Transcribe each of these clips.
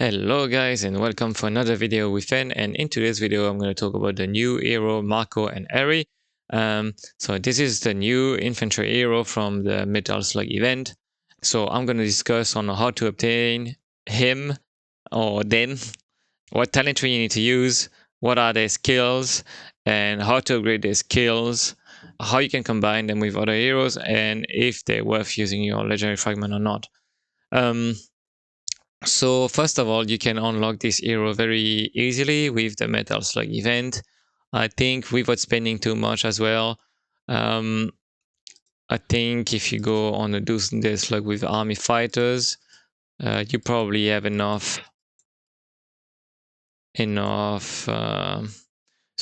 Hello guys and welcome for another video with Fen, and in today's video I'm going to talk about the new hero Marco Eri. So this is the new infantry hero from the Metal Slug event. So I'm going to discuss on how to obtain him or them, what talent tree you need to use, what are their skills, and how to upgrade their skills, how you can combine them with other heroes, and if they're worth using your legendary fragment or not. So first of all, you can unlock this hero very easily with the Metal Slug event. I think without spending too much as well. I think if you go on the Doomsday Slug with army fighters, you probably have enough. So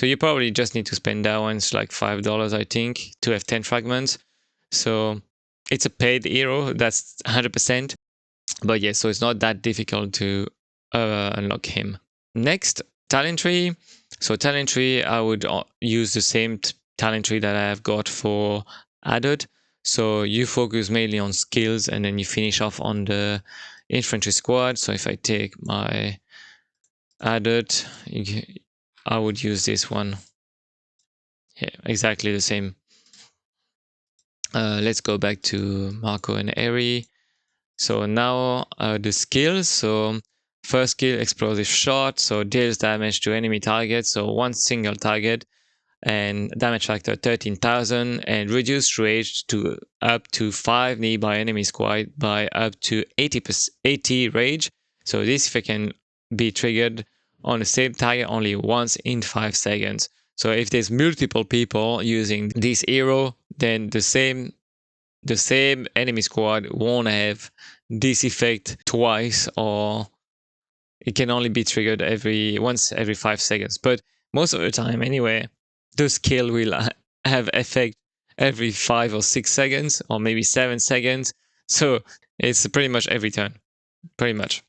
you probably just need to spend that one. It's like $5, I think, to have 10 fragments. So it's a paid hero, that's 100%. But yeah, so it's not that difficult to unlock him. Next, talent tree. So talent tree, I would use the same talent tree that I have got for added. So you focus mainly on skills and then you finish off on the infantry squad. So if I take my added, I would use this one. Yeah, exactly the same. Let's go back to Marco Eri. So now the skills. So first skill, explosive shot. So deals damage to enemy targets. So one single target and damage factor 13,000 and reduced rage to up to 5 nearby enemy squad by up to 80 rage. So this effect can be triggered on the same target only once in 5 seconds. So if there's multiple people using this hero, then the same enemy squad won't have this effect twice, or it can only be triggered once every 5 seconds. But most of the time anyway, the skill will have effect every 5 or 6 seconds, or maybe 7 seconds. So it's pretty much every turn, pretty much.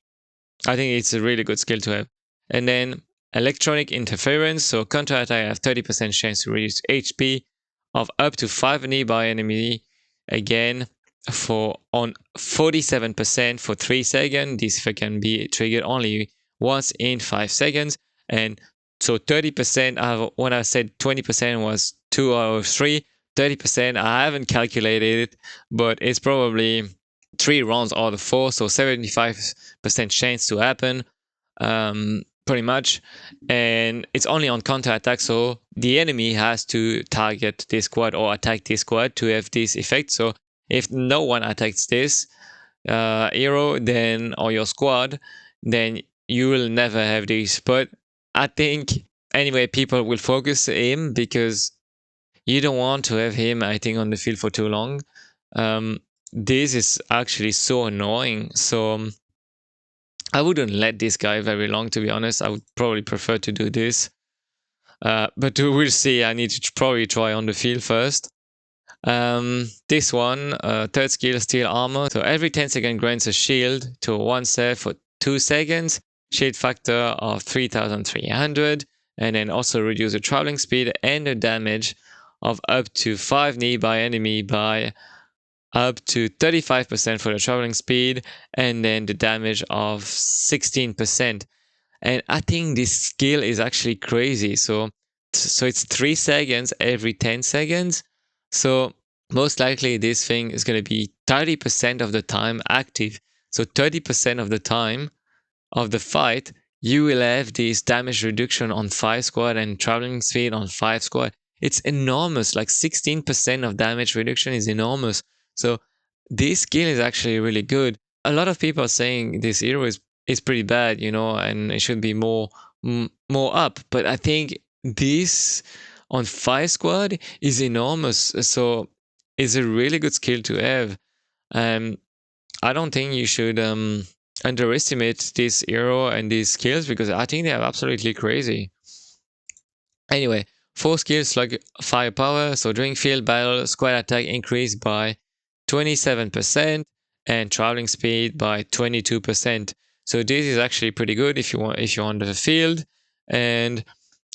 I think it's a really good skill to have. And then electronic interference. So counter attack have 30% chance to reduce HP of up to 5 nearby enemy. Again, on 47% for 3 seconds. This effect can be triggered only once in 5 seconds. And so 30%, when I said 20% was 2 out of 3, 30%, I haven't calculated it, but it's probably 3 rounds out of 4, so 75% chance to happen, pretty much. And it's only on counter attack, so the enemy has to target this squad or attack this squad to have this effect. So if no one attacks this hero, then, or your squad, then you will never have this. But I think anyway, people will focus him because you don't want to have him, I think, on the field for too long. This is actually so annoying. So I wouldn't let this guy very long, to be honest. I would probably prefer to do this. But we'll see. I need to probably try on the field first. This one, third skill, steel armor. So every 10 seconds grants a shield to one set for 2 seconds. Shield factor of 3,300. And then also reduce the traveling speed and the damage of up to 5 nearby enemy by up to 35% for the traveling speed, and then the damage of 16%. And I think this skill is actually crazy. So it's 3 seconds every 10 seconds. So most likely this thing is going to be 30% of the time active. So 30% of the time of the fight, you will have this damage reduction on 5 squad and traveling speed on 5 squad. It's enormous. Like 16% of damage reduction is enormous. So this skill is actually really good. A lot of people are saying this hero is pretty bad, you know, and it should be more up. But I think this on 5 squad is enormous. So it's a really good skill to have. I don't think you should underestimate this hero and these skills, because I think they are absolutely crazy. Anyway, 4 skills like firepower. So during field battle, squad attack increased by 27% and traveling speed by 22%. So this is actually pretty good if you're on the field, and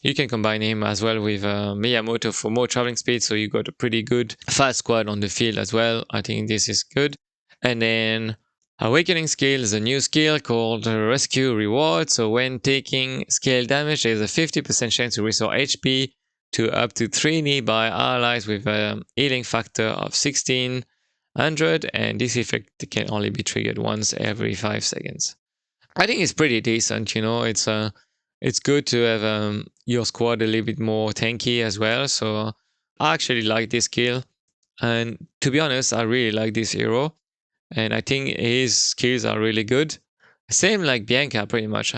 you can combine him as well with Miyamoto for more traveling speed. So you got a pretty good fast squad on the field as well. I think this is good. And then Awakening skill is a new skill called Rescue Reward. So when taking scale damage, there's a 50% chance to restore HP to up to 3 nearby allies with a healing factor of 1600, and this effect can only be triggered once every 5 seconds. I think it's pretty decent, you know. It's good to have your squad a little bit more tanky as well. So I actually like this skill, and to be honest, I really like this hero, and I think his skills are really good. Same like Bianca, pretty much.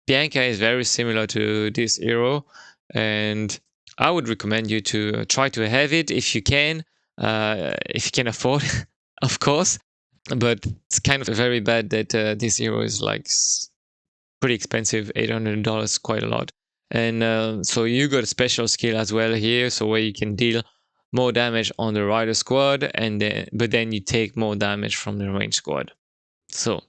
Bianca is very similar to this hero, and I would recommend you to try to have it if you can afford, of course. But it's kind of very bad that this hero is like pretty expensive, $800, quite a lot. And so you got a special skill as well here, so where you can deal more damage on the rider squad, but then you take more damage from the range squad. So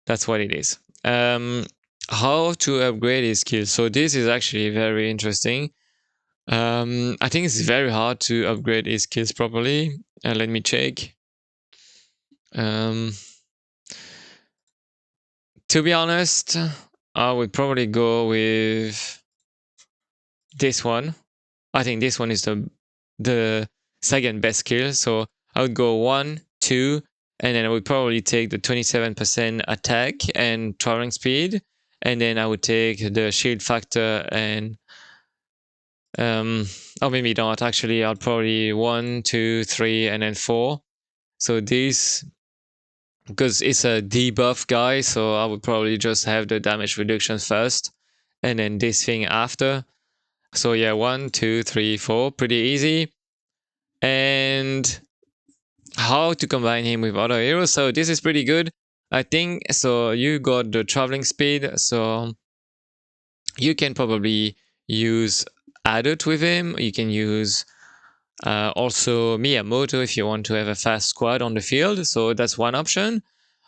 that's what it is. How to upgrade his skills? So this is actually very interesting. I think it's very hard to upgrade his skills properly. Let me check. To be honest, I would probably go with this one. I think this one is the second best skill. So I would go 1, 2, and then I would probably take the 27% attack and traveling speed, and then I would take the shield factor and or maybe not actually. I'll probably 1, 2, 3, and then 4. So this, because it's a debuff guy, so I would probably just have the damage reduction first, and then this thing after. So yeah, 1, 2, 3, 4, pretty easy. And how to combine him with other heroes? So this is pretty good, I think. So you got the traveling speed, so you can probably use Adult with him. You can use also Miyamoto if you want to have a fast squad on the field. So that's one option.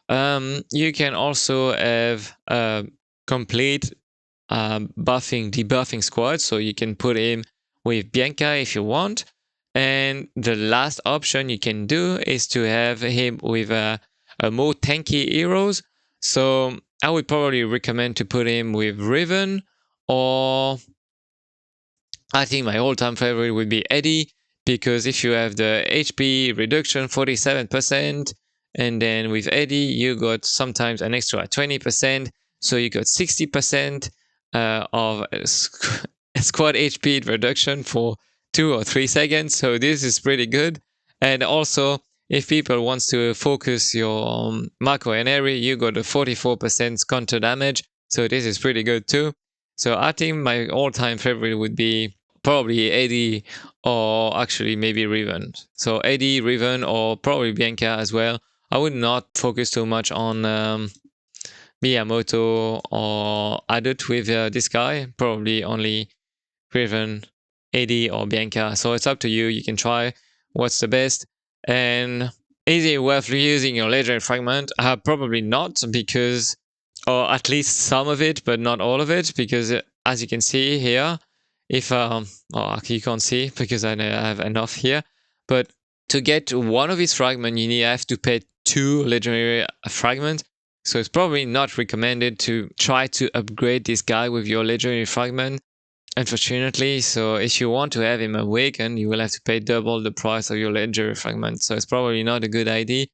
You can also have a complete debuffing squad, so you can put him with Bianca if you want. And the last option you can do is to have him with a more tanky heroes. So I would probably recommend to put him with Riven, or I think my all-time favorite would be Eddie, because if you have the HP reduction 47%, and then with Eddie you got sometimes an extra 20%, so you got 60% of squad HP reduction for 2 or 3 seconds. So this is pretty good. And also, if people wants to focus your Marco Eri, you got a 44% counter damage. So this is pretty good too. So I think my all-time favorite would be probably Eddie, or actually maybe Riven. So Eddie, Riven, or probably Bianca as well. I would not focus too much on Miyamoto or Adult with this guy. Probably only Riven, Eddie, or Bianca. So it's up to you. You can try what's the best. And is it worth reusing your legendary fragment? Probably not, because, or at least some of it, but not all of it, because as you can see here, if oh, you can't see because I have enough here, but to get one of his fragments, you have to pay 2 legendary fragments. So it's probably not recommended to try to upgrade this guy with your legendary fragment, unfortunately. So if you want to have him awaken, you will have to pay double the price of your legendary fragment. So it's probably not a good idea,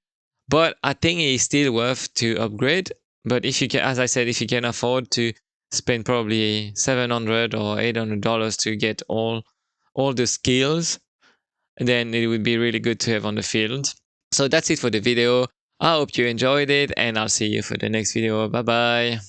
but I think it's still worth to upgrade. But if you can, as I said, if you can afford to spend probably $700 or $800 to get all the skills, then it would be really good to have on the field. So that's it for the video. I hope you enjoyed it, and I'll see you for the next video. Bye bye.